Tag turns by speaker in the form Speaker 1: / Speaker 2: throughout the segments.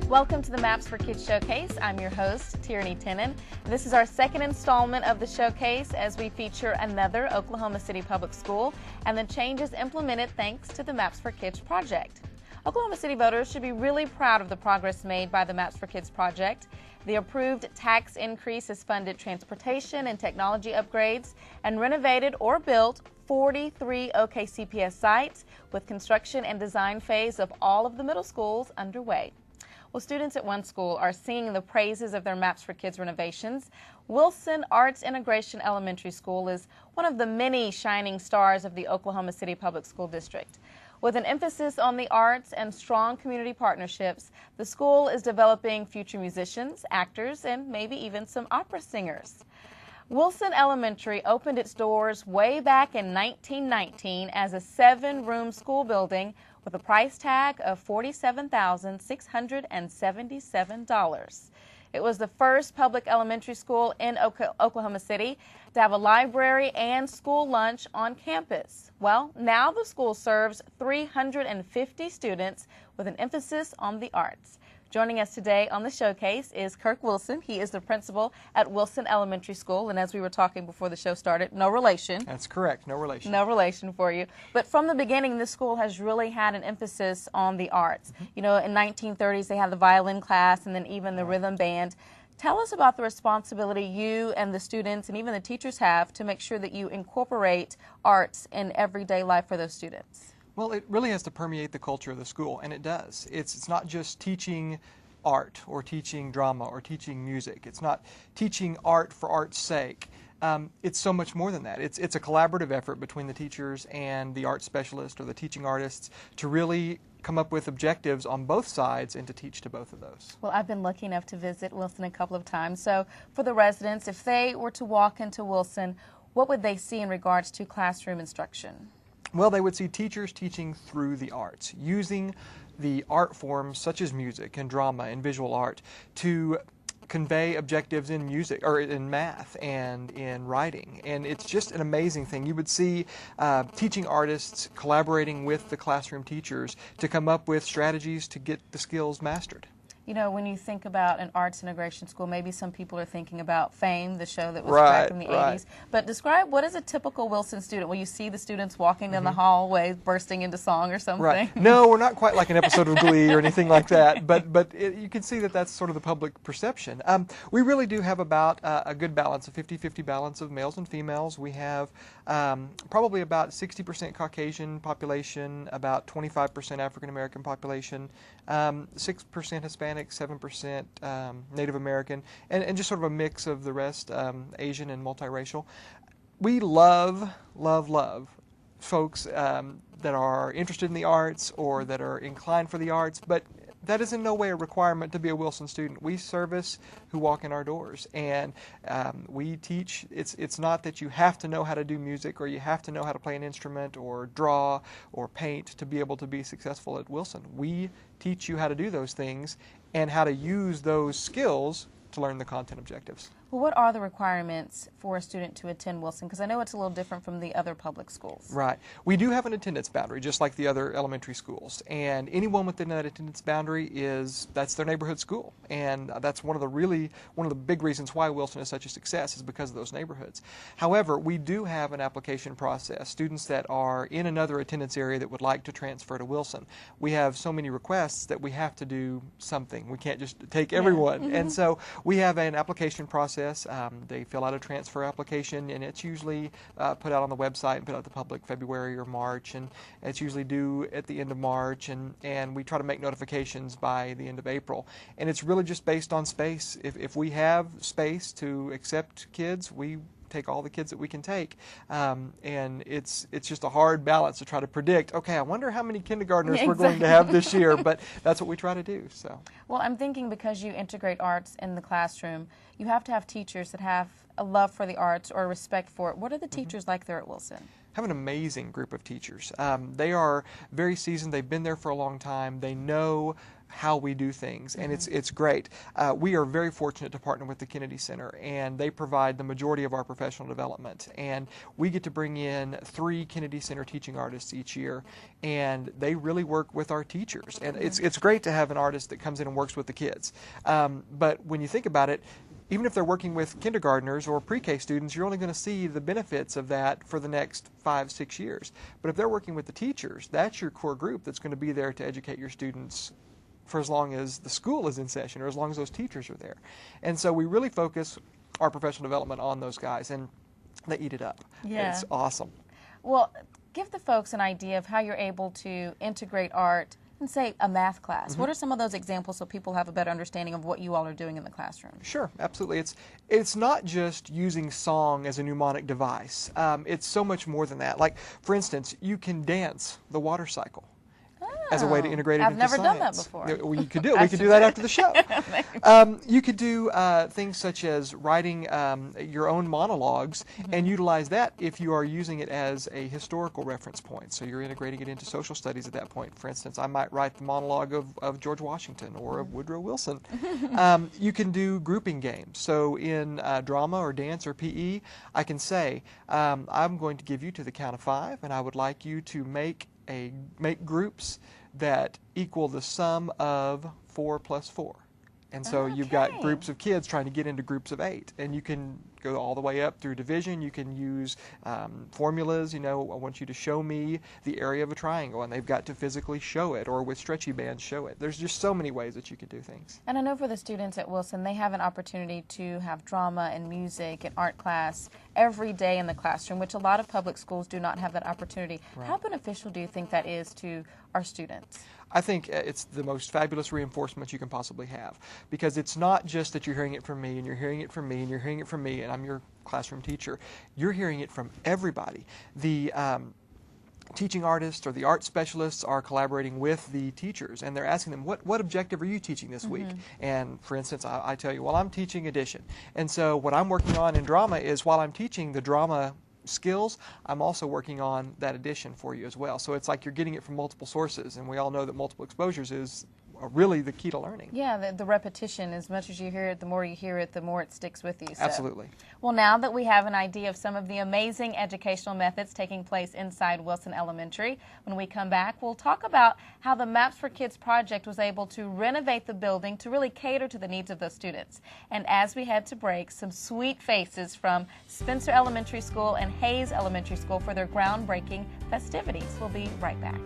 Speaker 1: Welcome to the Maps for Kids Showcase. I'm your host, Tierney Tennant. This is our second installment of the showcase as we feature another Oklahoma City public school and the changes implemented thanks to the Maps for Kids project. Oklahoma City voters should be really proud of the progress made by the Maps for Kids project. The approved tax increase has funded transportation and technology upgrades and renovated or built 43 OKCPS sites with construction and design phase of all of the middle schools underway. Well, students at one school are singing the praises of their Maps for Kids renovations. Wilson Arts Integration Elementary School is one of the many shining stars of the Oklahoma City Public School District. With an emphasis on the arts and strong community partnerships, the school is developing future musicians, actors, and maybe even some opera singers. Wilson Elementary opened its doors way back in 1919 as a 7-room school building with a price tag of $47,677. It was the first public elementary school in Oklahoma City to have a library and school lunch on campus. Well, now the school serves 350 students with an emphasis on the arts. Joining us today on the showcase is Kirk Wilson. He is the principal at Wilson Elementary School, and as we were talking before the show started, no relation.
Speaker 2: That's correct, no relation.
Speaker 1: No relation for you. But from the beginning, this school has really had an emphasis on the arts. You know, in 1930s, they had the violin class and then even the rhythm band. Tell us about the responsibility you and the students and even the teachers have to make sure that you incorporate arts in everyday life for those students.
Speaker 2: Well, it really has to permeate the culture of the school, and it does. It's not just teaching art or teaching drama or teaching music. It's not teaching art for art's sake. It's so much more than that. It's a collaborative effort between the teachers and the art specialist or the teaching artists to really come up with objectives on both sides and to teach to both of those.
Speaker 1: Well, I've been lucky enough to visit Wilson a couple of times. So for the residents, if they were to walk into Wilson, what would they see in regards to classroom instruction?
Speaker 2: Well, they would see teachers teaching through the arts, using the art forms such as music and drama and visual art to convey objectives in music or in math and in writing. And it's just an amazing thing. You would see teaching artists collaborating with the classroom teachers to come up with strategies to get the skills mastered.
Speaker 1: You know, when you think about an arts integration school, maybe some people are thinking about Fame, the show that was back in the 80s. But describe, what is a typical Wilson student? Will you see the students walking down the hallway bursting into song or something?
Speaker 2: Right. No, we're not quite like an episode of Glee or anything like that, but you can see that that's sort of the public perception. We really do have about a good balance, a 50-50 balance of males and females. We have probably about 60% Caucasian population, about 25% African American population, 6% Hispanic, 7% Native American, and just sort of a mix of the rest, Asian and multiracial. We love folks that are interested in the arts or that are inclined for the arts, but that is in no way a requirement to be a Wilson student. We service who walk in our doors, and we teach. It's not that you have to know how to do music or you have to know how to play an instrument or draw or paint to be able to be successful at Wilson. We teach you how to do those things and how to use those skills to learn the content objectives.
Speaker 1: Well, what are the requirements for a student to attend Wilson? Because I know it's a little different from the other public schools.
Speaker 2: Right. We do have an attendance boundary, just like the other elementary schools. And anyone within that attendance boundary that's their neighborhood school. And that's one of the big reasons why Wilson is such a success is because of those neighborhoods. However, we do have an application process. Students that are in another attendance area that would like to transfer to Wilson, we have so many requests that we have to do something. We can't just take everyone. And so we have an application process. They fill out a transfer application, and it's usually put out on the website and put out to the public February or March, and it's usually due at the end of March, and we try to make notifications by the end of April. And it's really just based on space. If we have space to accept kids, we take all the kids that we can take, and it's just a hard balance to try to predict, okay, I wonder how many kindergartners we're going to have this year, but that's what we try to do. So, well,
Speaker 1: I'm thinking because you integrate arts in the classroom, you have to have teachers that have a love for the arts or a respect for it. What are the teachers like there at Wilson?
Speaker 2: Have an amazing group of teachers. They are very seasoned. They've been there for a long time. They know how we do things, and it's great. We are very fortunate to partner with the Kennedy Center, and they provide the majority of our professional development. And we get to bring in 3 Kennedy Center teaching artists each year, and they really work with our teachers. And it's great to have an artist that comes in and works with the kids. But when you think about it, even if they're working with kindergartners or pre-K students, you're only going to see the benefits of that for the next 5-6 years. But if they're working with the teachers, that's your core group that's going to be there to educate your students for as long as the school is in session or as long as those teachers are there. And so we really focus our professional development on those guys, and they eat it up.
Speaker 1: Yeah.
Speaker 2: It's awesome.
Speaker 1: Well, give the folks an idea of how you're able to integrate art in, say, a math class. What are some of those examples so people have a better understanding of what you all are doing in the classroom?
Speaker 2: Sure, absolutely. It's not just using song as a mnemonic device. It's so much more than that. Like, for instance, you can dance the water cycle as a way to integrate it into science.
Speaker 1: I've never done that before.
Speaker 2: Well, you could do it. We could do that after the show. You could do things such as writing your own monologues and utilize that if you are using it as a historical reference point. So you're integrating it into social studies at that point. For instance, I might write the monologue of George Washington or of Woodrow Wilson. You can do grouping games. So in drama or dance or PE, I can say, I'm going to give you to the count of 5, and I would like you to make groups that equal the sum of 4 plus 4. And so you've got groups of kids trying to get into groups of 8, and you can go all the way up through division. You can use formulas. You know, I want you to show me the area of a triangle, and they've got to physically show it, or with stretchy bands show it. There's just so many ways that you can do things.
Speaker 1: And I know for the students at Wilson, they have an opportunity to have drama and music and art class every day in the classroom, which a lot of public schools do not have that opportunity.
Speaker 2: Right.
Speaker 1: How beneficial do you think that is to our students?
Speaker 2: I think it's the most fabulous reinforcement you can possibly have, because it's not just that you're hearing it from me and you're hearing it from me and you're hearing it from me and I'm your classroom teacher. You're hearing it from everybody. The teaching artists or the art specialists are collaborating with the teachers, and they're asking them, what objective are you teaching this week? And for instance, I tell you, well, I'm teaching addition. And so what I'm working on in drama is, while I'm teaching the drama skills, I'm also working on that addition for you as well. So it's like you're getting it from multiple sources, and we all know that multiple exposures is really the key to learning.
Speaker 1: Yeah, the repetition, as much as you hear it, the more you hear it, the more it sticks with you. So.
Speaker 2: Absolutely.
Speaker 1: Well, now that we have an idea of some of the amazing educational methods taking place inside Wilson Elementary, when we come back, we'll talk about how the Maps for Kids project was able to renovate the building to really cater to the needs of those students. And as we head to break, some sweet faces from Spencer Elementary School and Hayes Elementary School for their groundbreaking festivities. We'll be right back.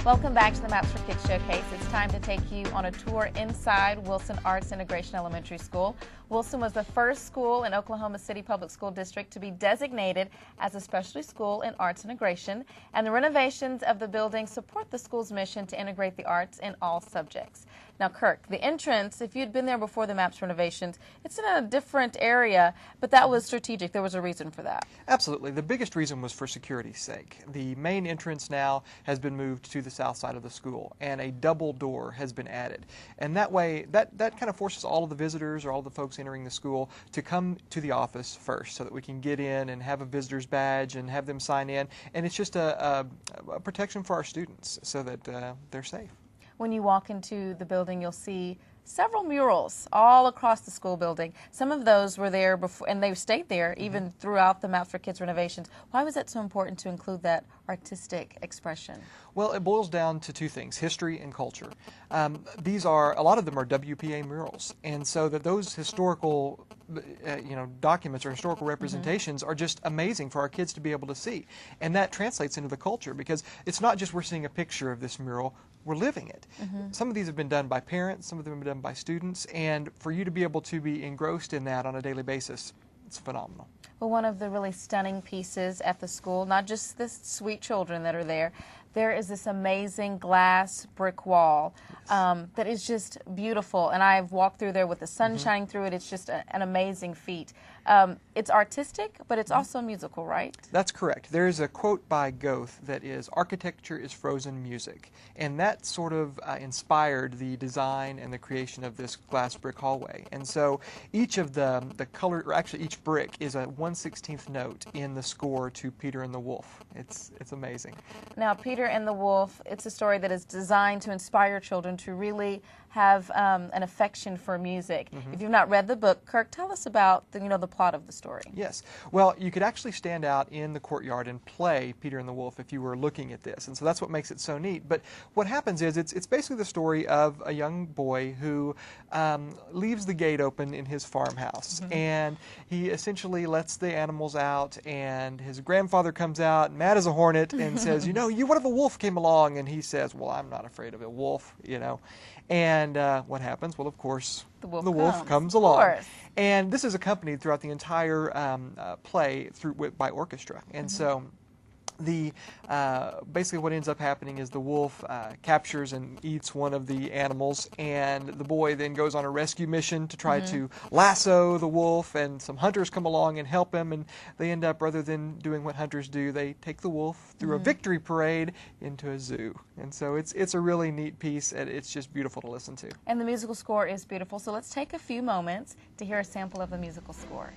Speaker 1: Welcome back to the Maps for Kids Showcase. It's time to take you on a tour inside Wilson Arts Integration Elementary School. Wilson was the first school in Oklahoma City Public School District to be designated as a specialty school in arts integration, and the renovations of the building support the school's mission to integrate the arts in all subjects. Now, Kirk, the entrance, if you'd been there before the MAPS renovations, it's in a different area, but that was strategic. There was a reason for that.
Speaker 2: Absolutely. The biggest reason was for security's sake. The main entrance now has been moved to the south side of the school, and a double door has been added. And that way, that kind of forces all of the visitors or all the folks entering the school to come to the office first, so that we can get in and have a visitor's badge and have them sign in. And it's just a protection for our students so that they're safe.
Speaker 1: When you walk into the building, you'll see several murals all across the school building. Some of those were there before, and they've stayed there even throughout the Maps for Kids renovations. Why was it so important to include that artistic expression?
Speaker 2: Well, it boils down to two things: history and culture. These are, a lot of them are WPA murals, and so that those historical documents or historical representations are just amazing for our kids to be able to see. And that translates into the culture, because it's not just we're seeing a picture of this mural, we're living it. Some of these have been done by parents, some of them have been done by students, and for you to be able to be engrossed in that on a daily basis, it's phenomenal.
Speaker 1: Well, one of the really stunning pieces at the school, not just the sweet children that are there is this amazing glass brick wall that is just beautiful. And I've walked through there with the sun shining through it. It's just an amazing feat. It's artistic, but it's also musical, right?
Speaker 2: That's correct. There is a quote by Goethe that is, "Architecture is frozen music." And that sort of inspired the design and the creation of this glass brick hallway. And so each of the color, or actually each brick, is a 1/16th note in the score to Peter and the Wolf. It's amazing.
Speaker 1: Now, Peter and the Wolf, it's a story that is designed to inspire children to really have an affection for music. If you've not read the book, Kirk, tell us about the plot of the story.
Speaker 2: Yes. Well, you could actually stand out in the courtyard and play Peter and the Wolf if you were looking at this, and so that's what makes it so neat. But what happens is it's basically the story of a young boy who leaves the gate open in his farmhouse, and he essentially lets the animals out, and his grandfather comes out, mad as a hornet, and says, what if a wolf came along? And he says, well, I'm not afraid of a wolf, And what happens? Well, of course, the wolf comes along. And this is accompanied throughout the entire play by orchestra. And so basically what ends up happening is the wolf captures and eats one of the animals, and the boy then goes on a rescue mission to try to lasso the wolf, and some hunters come along and help him, and they end up, rather than doing what hunters do, they take the wolf through a victory parade into a zoo. And so it's a really neat piece, and it's just beautiful to listen to.
Speaker 1: And the musical score is beautiful, so let's take a few moments to hear a sample of the musical score.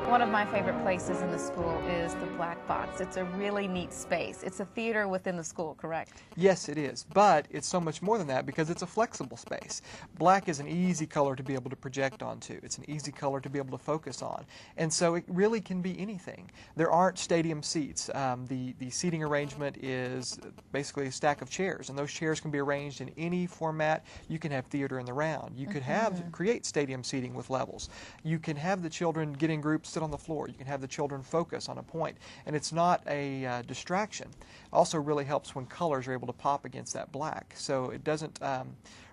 Speaker 1: One of my favorite places in the school is the Black Box. It's a really neat space. It's a theater within the school, correct?
Speaker 2: Yes, it is, but it's so much more than that because it's a flexible space. Black is an easy color to be able to project onto. It's an easy color to be able to focus on, and so it really can be anything. There aren't stadium seats. The seating arrangement is basically a stack of chairs, and those chairs can be arranged in any format. You can have theater in the round. You could create stadium seating with levels. You can have the children get in groups, sit on the floor. You can have the children focus on a point, and it's not a distraction. It also really helps when colors are able to pop against that black, so it doesn't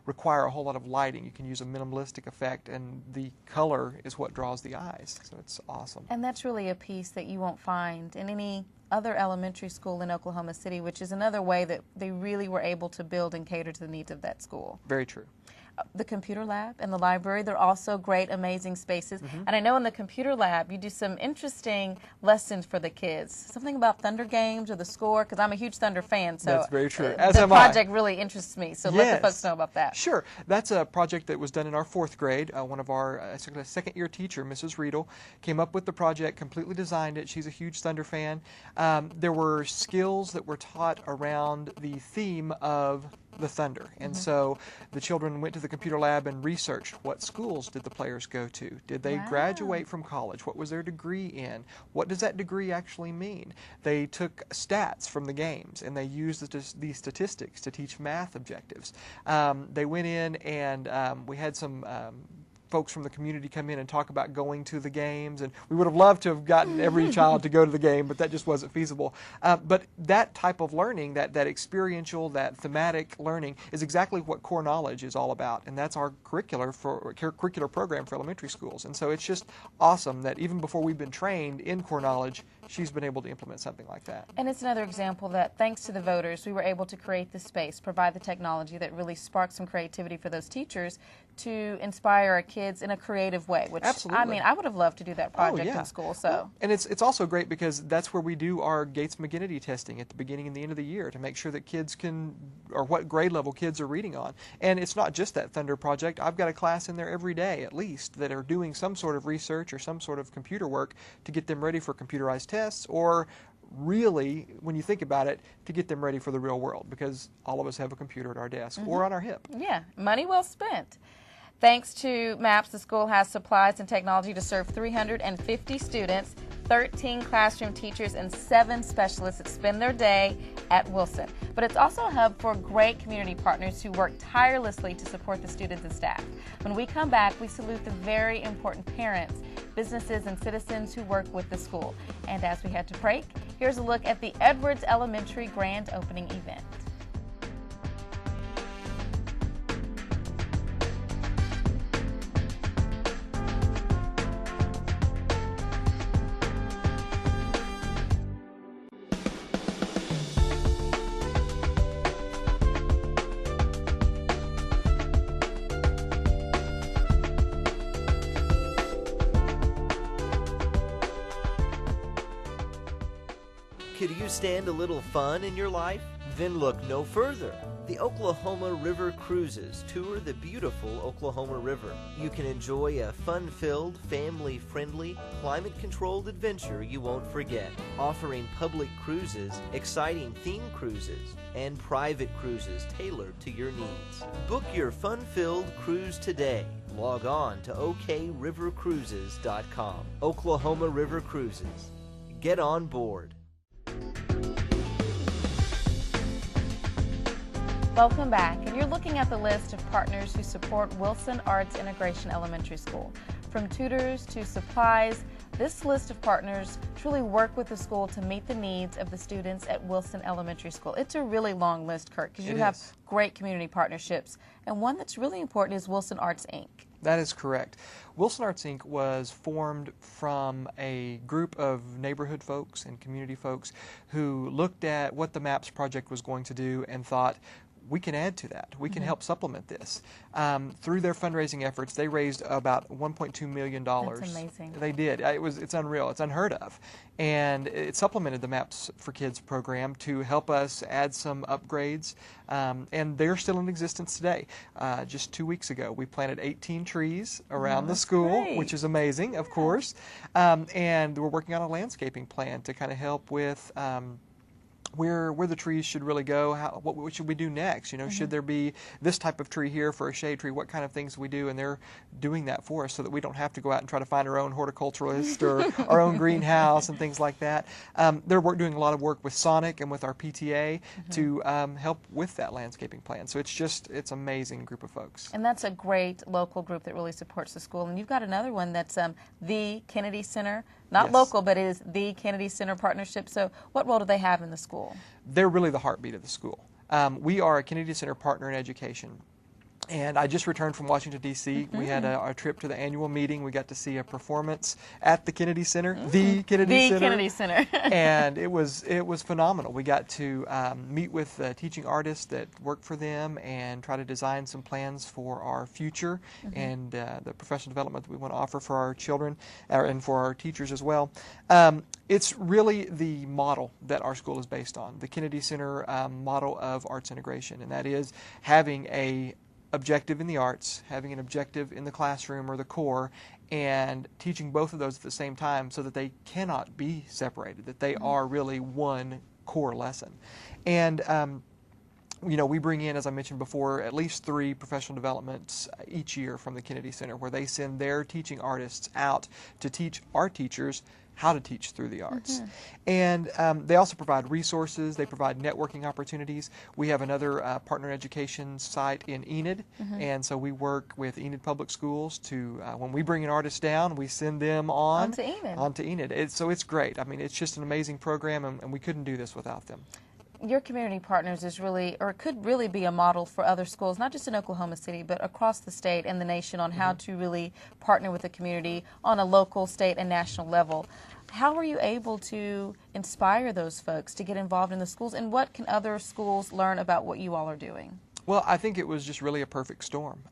Speaker 2: require a whole lot of lighting. You can use a minimalistic effect, and the color is what draws the eyes, so it's awesome.
Speaker 1: And that's really a piece that you won't find in any other elementary school in Oklahoma City, which is another way that they really were able to build and cater to the needs of that school.
Speaker 2: Very true.
Speaker 1: The computer lab and the library, they're also great, amazing spaces. And I know in the computer lab you do some interesting lessons for the kids. Something about Thunder games or the score, because I'm a huge Thunder fan. So
Speaker 2: that's very true. As
Speaker 1: the
Speaker 2: am I.
Speaker 1: project really interests me, so let the folks know about that.
Speaker 2: Sure. That's a project that was done in our 4th grade. One of our second-year teacher, Mrs. Riedel, came up with the project, completely designed it. She's a huge Thunder fan. There were skills that were taught around the theme of the Thunder. And so the children went to the computer lab and researched what schools did the players go to? Did they graduate from college? What was their degree in? What does that degree actually mean? They took stats from the games and they used these statistics to teach math objectives. They went in and we had some folks from the community come in and talk about going to the games, and we would have loved to have gotten every child to go to the game, but that just wasn't feasible. But that type of learning, that experiential, that thematic learning, is exactly what core knowledge is all about, and that's our curricular program for elementary schools. And so it's just awesome that even before we've been trained in core knowledge, she's been able to implement something like that.
Speaker 1: And it's another example that, thanks to the voters, we were able to create the space, provide the technology that really sparked some creativity for those teachers to inspire our kids in a creative way, which
Speaker 2: Absolutely.
Speaker 1: I mean, I would have loved to do that project
Speaker 2: yeah.
Speaker 1: in school. So,
Speaker 2: Well, and it's also great because that's where we do our Gates McGinnity testing at the beginning and the end of the year to make sure that kids can, or what grade level kids are reading on. And it's not just that Thunder project. I've got a class in there every day at least that are doing some sort of research or some sort of computer work to get them ready for computerized tests, or really, when you think about it, to get them ready for the real world, because all of us have a computer at our desk or on our hip.
Speaker 1: Yeah, money well spent. Thanks to MAPS, the school has supplies and technology to serve 350 students, 13 classroom teachers, and 7 specialists that spend their day at Wilson. But it's also a hub for great community partners who work tirelessly to support the students and staff. When we come back, we salute the very important parents, businesses, and citizens who work with the school. And as we head to break, here's a look at the Edwards Elementary grand opening event.
Speaker 3: Could you stand a little fun in your life? Then look no further. The Oklahoma River Cruises tour the beautiful Oklahoma River. You can enjoy a fun-filled, family-friendly, climate-controlled adventure you won't forget, offering public cruises, exciting theme cruises, and private cruises tailored to your needs. Book your fun-filled cruise today. Log on to okrivercruises.com. Oklahoma River Cruises. Get on board.
Speaker 1: Welcome back, and you're looking at the list of partners who support Wilson Arts Integration Elementary School. From tutors to supplies, this list of partners truly work with the school to meet the needs of the students at Wilson Elementary School. It's a really long list, Kurt, because you have great community partnerships, and one that's really important is Wilson Arts, Inc.
Speaker 2: That is correct. Wilson Arts, Inc. was formed from a group of neighborhood folks and community folks who looked at what the MAPS project was going to do and thought, we can add to that. We can help supplement this. Through their fundraising efforts, they raised about $1.2 million.
Speaker 1: That's amazing.
Speaker 2: They did. It's unreal. It's unheard of. And it supplemented the MAPS for Kids program to help us add some upgrades. And they're still in existence today. Just 2 weeks ago, we planted 18 trees around the school, which is amazing, of course. And we're working on a landscaping plan to kind of help with where the trees should really go, what should we do next? You know, should there be this type of tree here for a shade tree? What kind of things do we do? And they're doing that for us so that we don't have to go out and try to find our own horticulturalist or our own greenhouse and things like that. They're doing a lot of work with Sonic and with our PTA to help with that landscaping plan. So it's amazing group of folks.
Speaker 1: And that's a great local group that really supports the school. And you've got another one that's the Kennedy Center. Not local, but it is the Kennedy Center partnership. So what role do they have in the school?
Speaker 2: They're really the heartbeat of the school. We are a Kennedy Center partner in education. And I just returned from Washington, D.C. We had our trip to the annual meeting. We got to see a performance at the Kennedy Center, the Kennedy Center.
Speaker 1: Kennedy Center.
Speaker 2: And it was phenomenal. We got to meet with teaching artists that work for them and try to design some plans for our future and the professional development that we want to offer for our children and for our teachers as well. It's really the model that our school is based on, the Kennedy Center model of arts integration, and that is having a objective in the arts, having an objective in the classroom or the core, and teaching both of those at the same time so that they cannot be separated, that they are really one core lesson. And you know, we bring in, as I mentioned before, at least 3 professional developments each year from the Kennedy Center where they send their teaching artists out to teach our teachers how to teach through the arts. And they also provide resources, they provide networking opportunities. We have another partner education site in Enid, and so we work with Enid Public Schools to, when we bring an artist down, we send them on to Enid. So it's great. I mean, it's just an amazing program, and we couldn't do this without them.
Speaker 1: Your community partners is really, or could really be a model for other schools, not just in Oklahoma City, but across the state and the nation on how to really partner with the community on a local, state, and national level. How are you able to inspire those folks to get involved in the schools, and what can other schools learn about what you all are doing?
Speaker 2: Well, I think it was just really a perfect storm.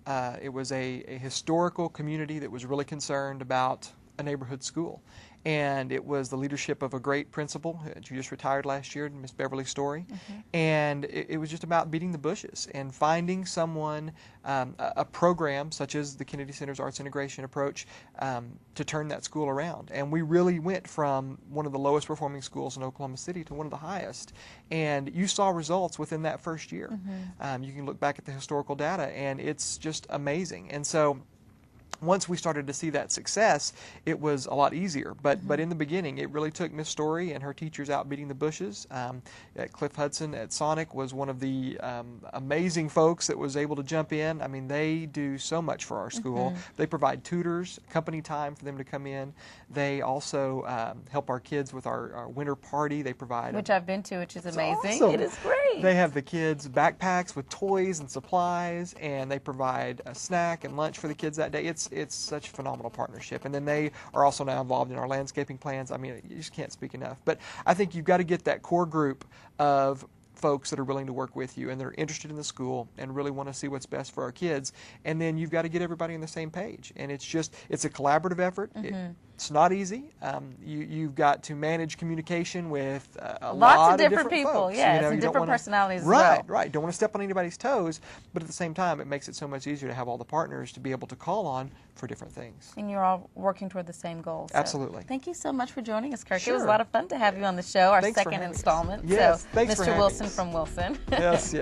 Speaker 2: It was a historical community that was really concerned about a neighborhood school. And it was the leadership of a great principal who just retired last year, Miss Beverly Story. And it was just about beating the bushes and finding someone, a program such as the Kennedy Center's Arts Integration approach, to turn that school around. And we really went from one of the lowest performing schools in Oklahoma City to one of the highest. And you saw results within that first year. You can look back at the historical data, and it's just amazing. And so once we started to see that success, it was a lot easier. But in the beginning, it really took Miss Story and her teachers out beating the bushes. Cliff Hudson at Sonic was one of the amazing folks that was able to jump in. I mean, they do so much for our school. They provide tutors, company time for them to come in. They also help our kids with our winter party. They provide,
Speaker 1: which I've been to, which is amazing.
Speaker 2: Awesome.
Speaker 1: It is great.
Speaker 2: They have the kids backpacks with toys and supplies, and they provide a snack and lunch for the kids that day. It's such a phenomenal partnership. And then they are also now involved in our landscaping plans. I mean, you just can't speak enough. But I think you've got to get that core group of folks that are willing to work with you and they're interested in the school and really want to see what's best for our kids. And then you've got to get everybody on the same page. And it's a collaborative effort. It's not easy. You've got to manage communication with a lot of different
Speaker 1: people,
Speaker 2: folks.
Speaker 1: yes, and different personalities as well.
Speaker 2: Right. Don't want to step on anybody's toes, but at the same time, it makes it so much easier to have all the partners to be able to call on for different things.
Speaker 1: And you're all working toward the same goal. So
Speaker 2: Absolutely.
Speaker 1: Thank you so much for joining us, Kirk.
Speaker 2: Sure.
Speaker 1: It was a lot of fun to have you on the show, our
Speaker 2: Thanks
Speaker 1: second installment.
Speaker 2: Yes,
Speaker 1: so,
Speaker 2: thanks for
Speaker 1: Mr.
Speaker 2: having
Speaker 1: Wilson
Speaker 2: us.
Speaker 1: from Wilson.
Speaker 2: Yes.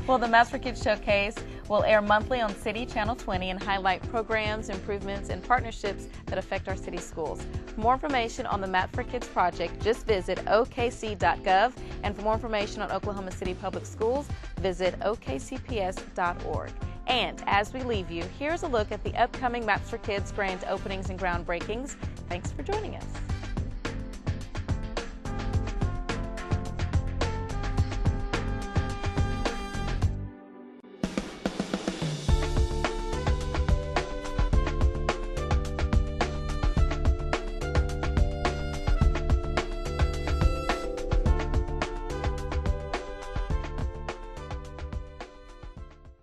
Speaker 1: Well, the Maps for Kids Showcase will air monthly on City Channel 20 and highlight programs, improvements, and partnerships that affect our city schools. For more information on the Maps for Kids project, just visit okc.gov. And for more information on Oklahoma City Public Schools, visit okcps.org. And as we leave you, here's a look at the upcoming Maps for Kids grand openings and groundbreakings. Thanks for joining us.